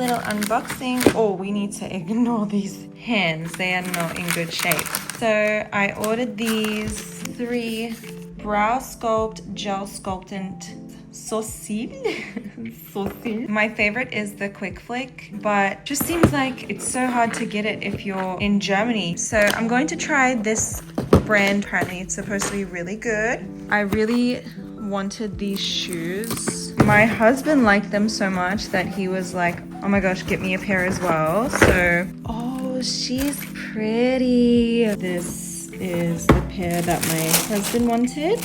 little unboxing. Oh, we need to ignore these hands. They are not in good shape. So I ordered these 3 brow sculpt gel sculptant sourcil. My favorite is the Quick Flick, but just seems like it's so hard to get it if you're in Germany. So I'm going to try this brand. Apparently it's supposed to be really good. I really wanted these shoes. My husband liked them so much that he was like, oh my gosh, get me a pair as well. So, oh, she's pretty. This is the pair that my husband wanted.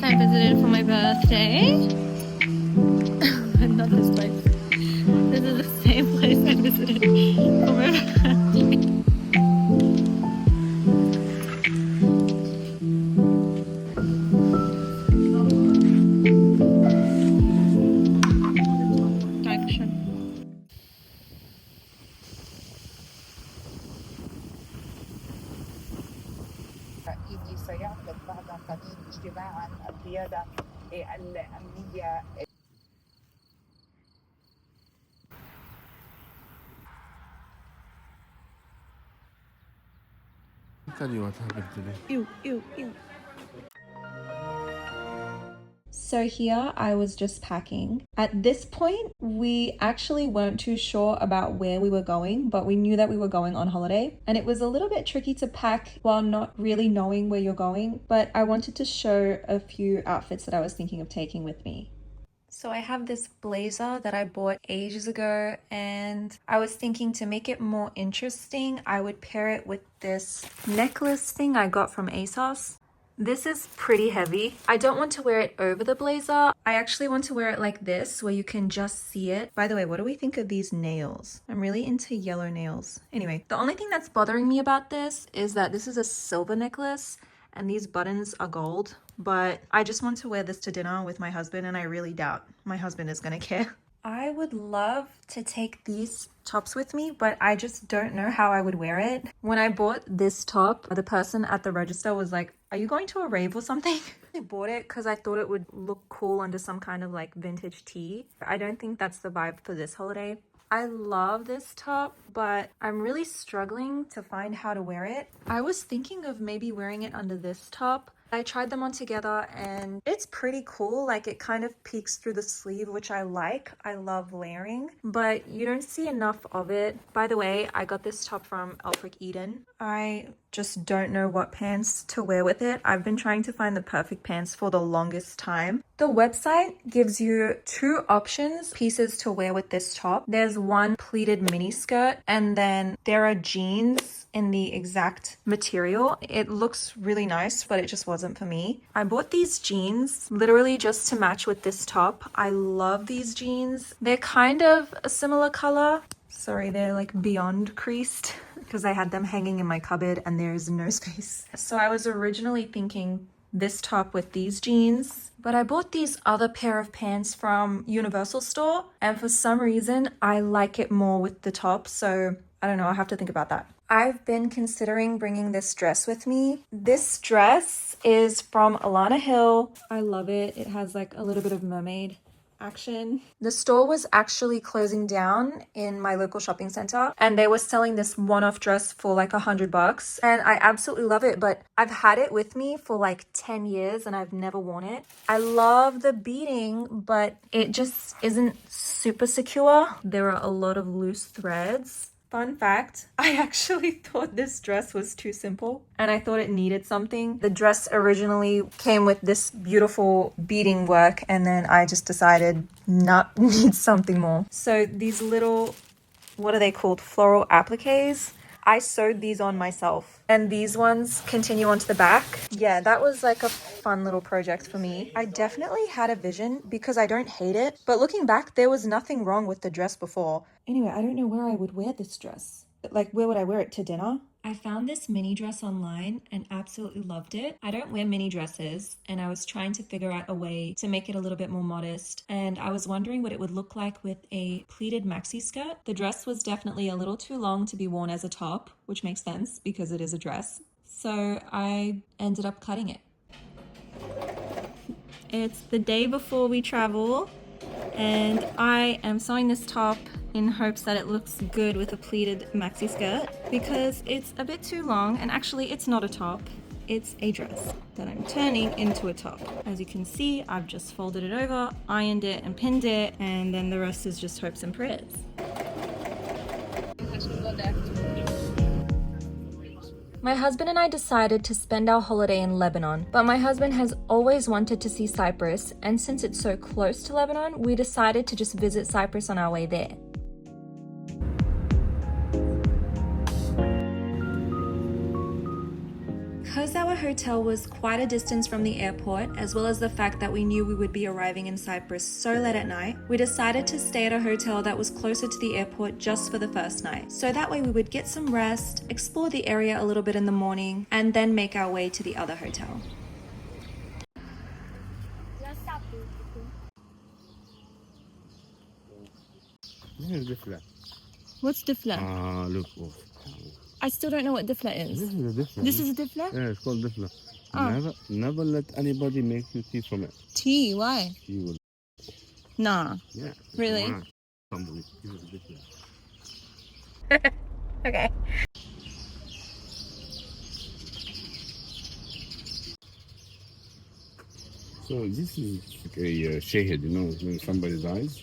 I visited for my birthday. Not this place. This is the same place I visited for my birthday. رئيسي سيعقد بعد قليل اجتماعا القيادة الأمنية. Tell you what happened today. Ew, ew, ew. So here I was just packing. At this point, we actually weren't too sure about where we were going, but we knew that we were going on holiday. And it was a little bit tricky to pack while not really knowing where you're going, but I wanted to show a few outfits that I was thinking of taking with me. So I have this blazer that I bought ages ago, and I was thinking to make it more interesting, I would pair it with this necklace thing I got from ASOS. This is pretty heavy. I don't want to wear it over the blazer. I actually want to wear it like this, where you can just see it. By the way, what do we think of these nails? I'm really into yellow nails. Anyway, the only thing that's bothering me about this is that this is a silver necklace and these buttons are gold. But I just want to wear this to dinner with my husband, and I really doubt my husband is gonna care. I would love to take these tops with me, but I just don't know how I would wear it. When I bought this top, the person at the register was like, are you going to a rave or something? I bought it because I thought it would look cool under some kind of like vintage tee. I don't think that's the vibe for this holiday. I love this top, but I'm really struggling to find how to wear it. I was thinking of maybe wearing it under this top. I tried them on together and it's pretty cool. Like, it kind of peeks through the sleeve, which I like. I love layering, but you don't see enough of it. By the way, I got this top from Elfric Eden. I just don't know what pants to wear with it. I've been trying to find the perfect pants for the longest time. The website gives you 2 options, pieces to wear with this top. There's one pleated mini skirt, and then there are jeans in the exact material. It looks really nice, but it just wasn't for me. I bought these jeans literally just to match with this top. I love these jeans. They're kind of a similar color. Sorry, they're like beyond creased because I had them hanging in my cupboard and there's no space. So I was originally thinking this top with these jeans, but I bought these other pair of pants from Universal Store, and for some reason I like it more with the top, so I don't know, I'll have to think about that. I've been considering bringing this dress with me. This dress is from Alana Hill. I love it. It has like a little bit of mermaid action. The store was actually closing down in my local shopping center, and they were selling this one-off dress for like $100, and I absolutely love it, but I've had it with me for like 10 years and I've never worn it. I love the beading, but it just isn't super secure. There are a lot of loose threads. Fun fact, I actually thought this dress was too simple and I thought it needed something. The dress originally came with this beautiful beading work and then I just decided not need something more. So these little, what are they called? Floral appliques. I sewed these on myself and these ones continue onto the back. Yeah, that was like a fun little project for me. I definitely had a vision because I don't hate it, but looking back, there was nothing wrong with the dress before. Anyway, I don't know where I would wear this dress. Like, where would I wear it? To dinner? I found this mini dress online and absolutely loved it. I don't wear mini dresses and I was trying to figure out a way to make it a little bit more modest, and I was wondering what it would look like with a pleated maxi skirt. The dress was definitely a little too long to be worn as a top, which makes sense because it is a dress. So I ended up cutting it. It's the day before we travel and I am sewing this top in hopes that it looks good with a pleated maxi skirt because it's a bit too long, and actually it's not a top, it's a dress that I'm turning into a top. As you can see, I've just folded it over, ironed it and pinned it, and then the rest is just hopes and prayers. My husband and I decided to spend our holiday in Lebanon, but my husband has always wanted to see Cyprus, and since it's so close to Lebanon, we decided to just visit Cyprus on our way there. Because our hotel was quite a distance from the airport, as well as the fact that we knew we would be arriving in Cyprus so late at night, we decided to stay at a hotel that was closer to the airport just for the first night. So that way we would get some rest, explore the area a little bit in the morning, and then make our way to the other hotel. This is different. What's difla? Look. I still don't know what difla is. This is a different. This is a difla? Yeah, it's called different. Oh. Never let anybody make you tea from it. Tea? Why? You will. Nah. Yeah. Really? Somebody. This is different. Okay. So this is like a shahid, you know, when somebody dies.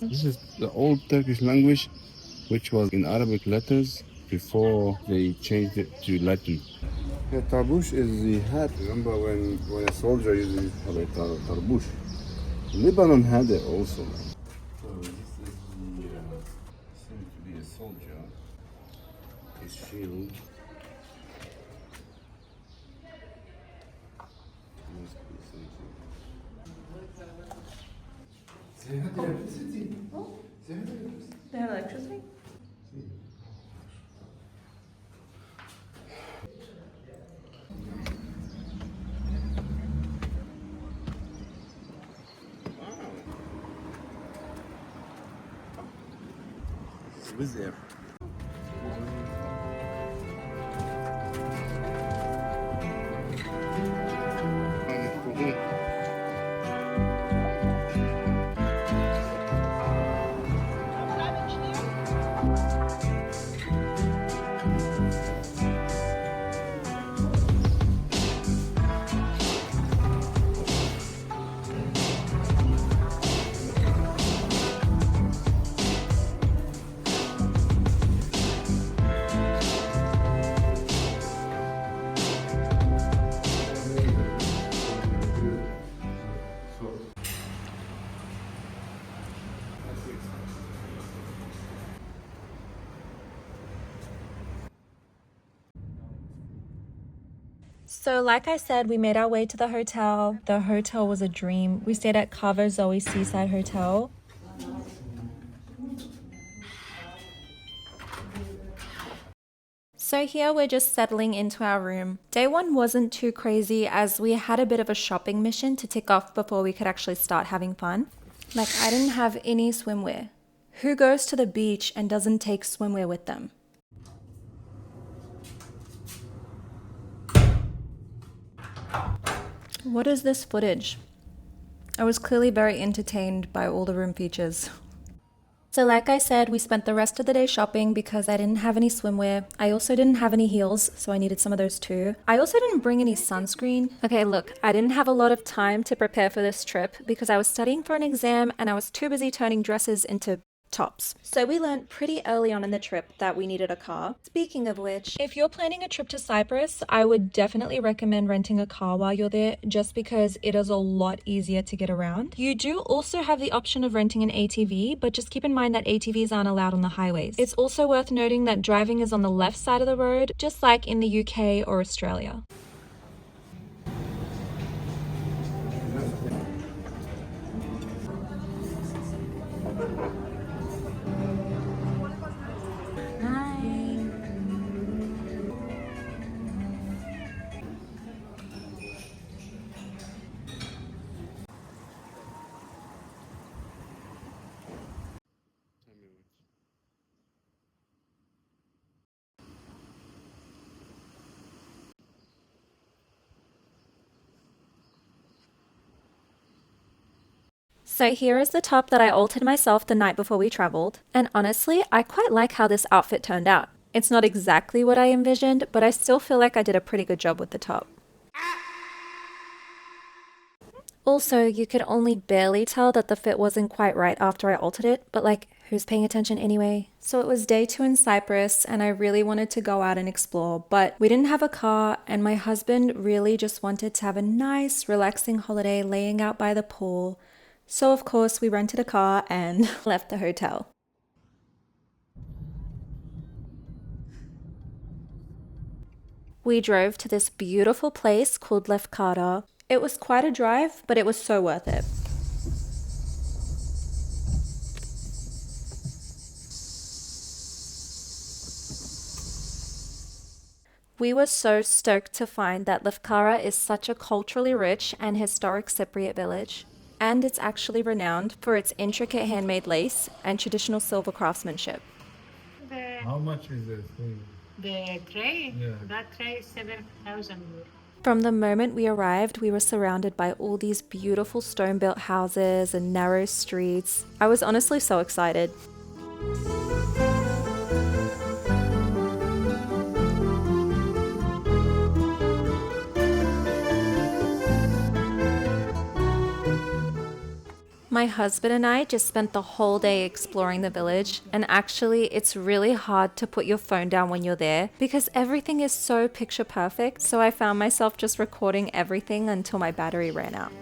This is the old Turkish language, which was in Arabic letters before they changed it to Latin. Yeah, tarbush is the hat. Remember when a soldier used to have a tarbush? Lebanon had it also. So this is the seems to be a soldier. His shield. They have electricity? With air. So like I said, we made our way to the hotel. The hotel was a dream. We stayed at Cavo Seaside Hotel. So here we're just settling into our room. Day one wasn't too crazy as we had a bit of a shopping mission to tick off before we could actually start having fun. Like, I didn't have any swimwear. Who goes to the beach and doesn't take swimwear with them? What is this footage? I was clearly very entertained by all the room features. So like I said, we spent the rest of the day shopping because I didn't have any swimwear. I also didn't have any heels, so I needed some of those too. I also didn't bring any sunscreen. Okay, look, I didn't have a lot of time to prepare for this trip because I was studying for an exam and I was too busy turning dresses into tops. So we learned pretty early on in the trip that we needed a car. Speaking of which, if you're planning a trip to Cyprus, I would definitely recommend renting a car while you're there, just because it is a lot easier to get around. You do also have the option of renting an ATV, but just keep in mind that ATVs aren't allowed on the highways. It's also worth noting that driving is on the left side of the road, just like in the UK or Australia. So here is the top that I altered myself the night before we traveled, and honestly, I quite like how this outfit turned out. It's not exactly what I envisioned, but I still feel like I did a pretty good job with the top. Also, you could only barely tell that the fit wasn't quite right after I altered it, but like, who's paying attention anyway? So it was day 2 in Cyprus, and I really wanted to go out and explore, but we didn't have a car, and my husband really just wanted to have a nice, relaxing holiday laying out by the pool. So of course we rented a car and left the hotel. We drove to this beautiful place called Lefkara. It was quite a drive, but it was so worth it. We were so stoked to find that Lefkara is such a culturally rich and historic Cypriot village. And it's actually renowned for its intricate handmade lace and traditional silver craftsmanship. How much is this thing? The tray? Yeah. That tray is 7,000 euros. From the moment we arrived, we were surrounded by all these beautiful stone-built houses and narrow streets. I was honestly so excited. My husband and I just spent the whole day exploring the village, and actually it's really hard to put your phone down when you're there because everything is so picture perfect, so I found myself just recording everything until my battery ran out.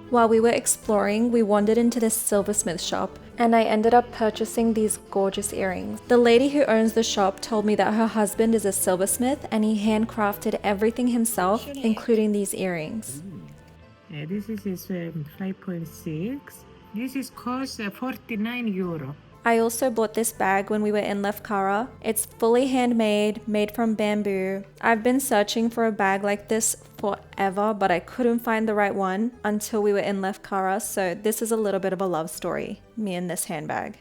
While we were exploring, we wandered into this silversmith shop, and I ended up purchasing these gorgeous earrings. The lady who owns the shop told me that her husband is a silversmith and he handcrafted everything himself, including these earrings. This is 5.6. This is cost 49 euro. I also bought this bag when we were in Lefkara. It's fully handmade, made from bamboo. I've been searching for a bag like this forever, but I couldn't find the right one until we were in Lefkara, so this is a little bit of a love story, me and this handbag.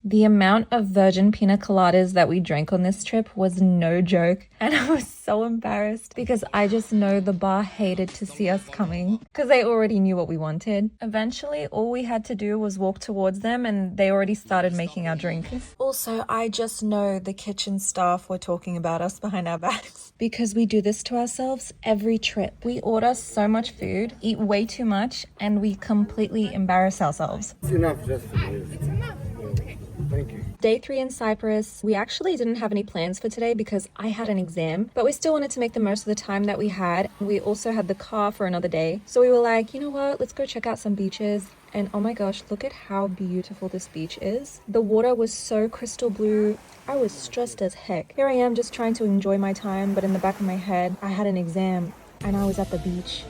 The amount of virgin pina coladas that we drank on this trip was no joke, and I was so embarrassed because I just know the bar hated to see us coming because they already knew what we wanted. Eventually, all we had to do was walk towards them and they already started making our drink. Also, I just know the kitchen staff were talking about us behind our backs because we do this to ourselves every trip. We order so much food, eat way too much, and we completely embarrass ourselves. It's enough, Josephine. It's enough. Thank you. Day 3 in Cyprus. We actually didn't have any plans for today because I had an exam, but we still wanted to make the most of the time that we had. We also had the car for another day. So we were like, you know what, let's go check out some beaches. And oh my gosh, look at how beautiful this beach is. The water was so crystal blue. I was stressed as heck. Here I am just trying to enjoy my time, but in the back of my head, I had an exam and I was at the beach.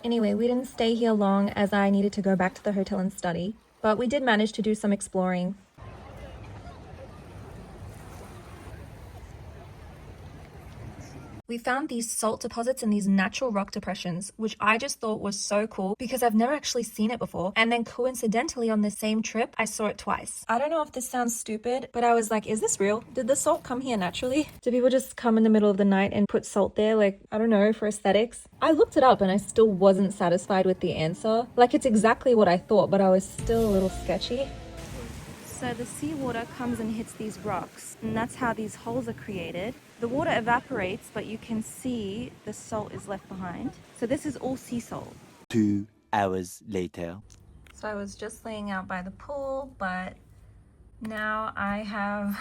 Anyway, we didn't stay here long as I needed to go back to the hotel and study. But we did manage to do some exploring. we found these salt deposits and these natural rock depressions, which I just thought was so cool because I've never actually seen it before. And then coincidentally on the same trip, I saw it twice. I don't know if this sounds stupid, but I was like, is this real? Did the salt come here naturally? Do people just come in the middle of the night and put salt there? Like, I don't know, for aesthetics? I looked it up and I still wasn't satisfied with the answer. Like, it's exactly what I thought, but I was still a little sketchy. So the seawater comes and hits these rocks, and that's how these holes are created. The water evaporates, but you can see the salt is left behind. So this is all sea salt. 2 hours later. So I was just laying out by the pool, but now I have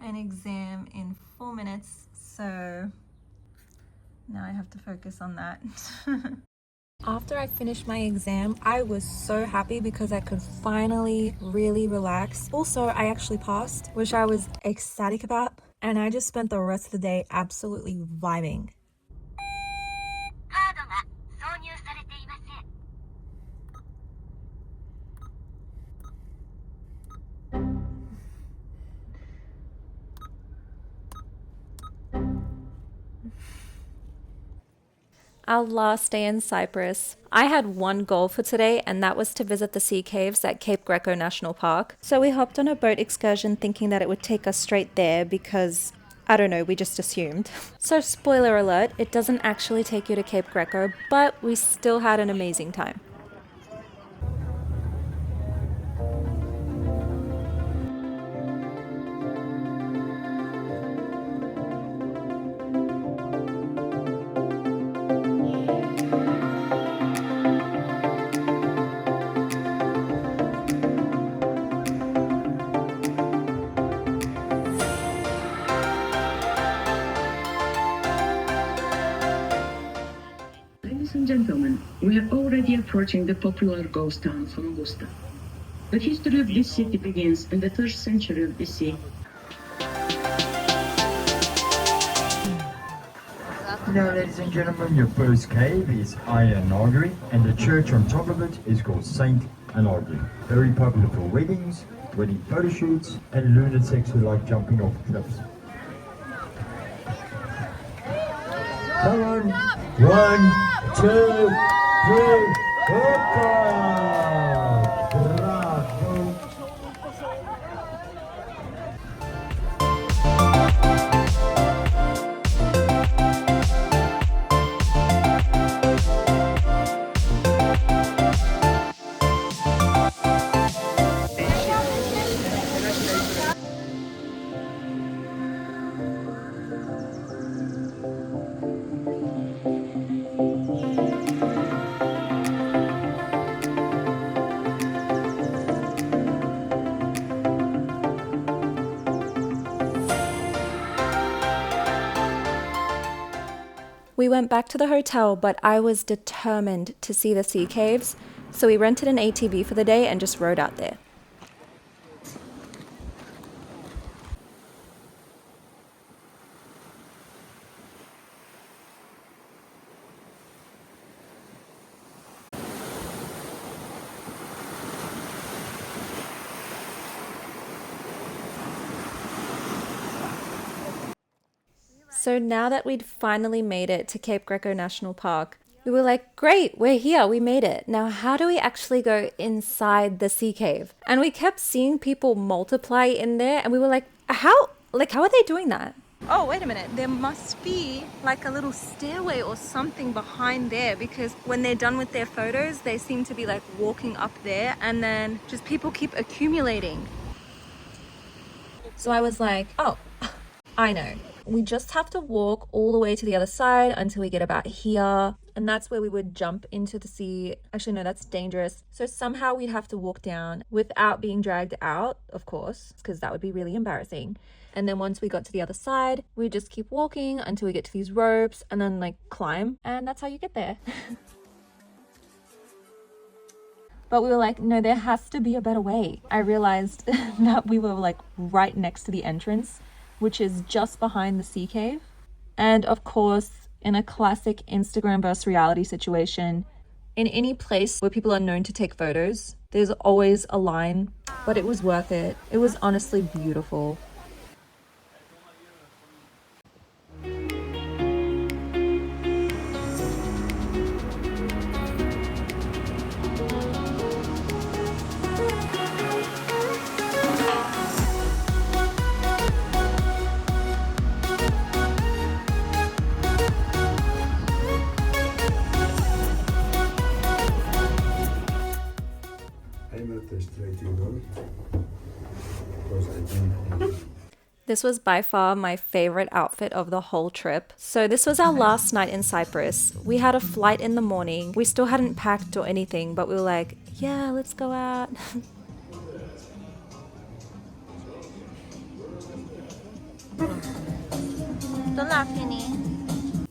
an exam in 4 minutes, so now I have to focus on that. After I finished my exam, I was so happy because I could finally really relax. Also, I actually passed, which I was ecstatic about, and I just spent the rest of the day absolutely vibing. Our last day in Cyprus. I had one goal for today, and that was to visit the sea caves at Cape Greco National Park. So we hopped on a boat excursion thinking that it would take us straight there because, I don't know, we just assumed. So spoiler alert, it doesn't actually take you to Cape Greco, but we still had an amazing time. Ladies and gentlemen, we are already approaching the popular ghost town of Augusta. The history of this city begins in the 3rd century of BC. Now, ladies and gentlemen, your first cave is Iron Artery, and the church on top of it is called Saint Anargy. Very popular for weddings, wedding photo shoots, and lunatics who like jumping off cliffs. Come on, 1, 2, 3, hoppa! Bravo! We went back to the hotel, but I was determined to see the sea caves, so we rented an ATV for the day and just rode out there. So now that we'd finally made it to Cape Greco National Park, we were like, great, we're here, we made it. Now, how do we actually go inside the sea cave? And we kept seeing people multiply in there, and we were like, how are they doing that? Oh, wait a minute. There must be like a little stairway or something behind there, because when they're done with their photos, they seem to be like walking up there, and then just people keep accumulating. So I was like, oh, I know. We just have to walk all the way to the other side until we get about here. And that's where we would jump into the sea. Actually, no, that's dangerous. So somehow we'd have to walk down without being dragged out, of course, because that would be really embarrassing. And then once we got to the other side, we just keep walking until we get to these ropes and then like climb. And that's how you get there. But we were like, no, there has to be a better way. I realized that we were like right next to the entrance, which is just behind the sea cave. And of course, in a classic Instagram versus reality situation, in any place where people are known to take photos, there's always a line, but it was worth it. It was honestly beautiful. This was by far my favorite outfit of the whole trip. So this was our last night in Cyprus. We had a flight in the morning. We still hadn't packed or anything, but we were like, yeah, let's go out.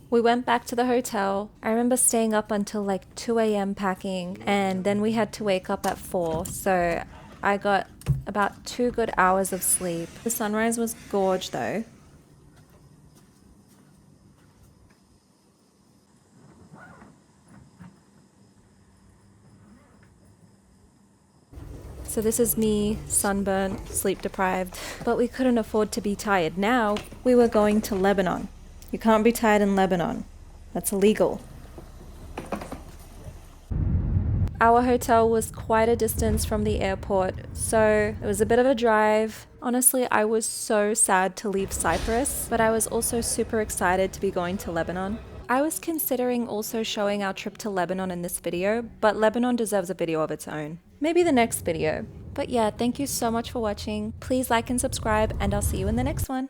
We went back to the hotel. I remember staying up until like 2 a.m. packing, and then we had to wake up at 4. So I got about 2 good hours of sleep. The sunrise was gorge though. So this is me, sunburnt, sleep deprived, but we couldn't afford to be tired. Now we were going to Lebanon. You can't be tired in Lebanon. That's illegal. Our hotel was quite a distance from the airport, so it was a bit of a drive. Honestly, I was so sad to leave Cyprus, but I was also super excited to be going to Lebanon. I was considering also showing our trip to Lebanon in this video, but Lebanon deserves a video of its own. Maybe the next video. But yeah, thank you so much for watching. Please like and subscribe, and I'll see you in the next one.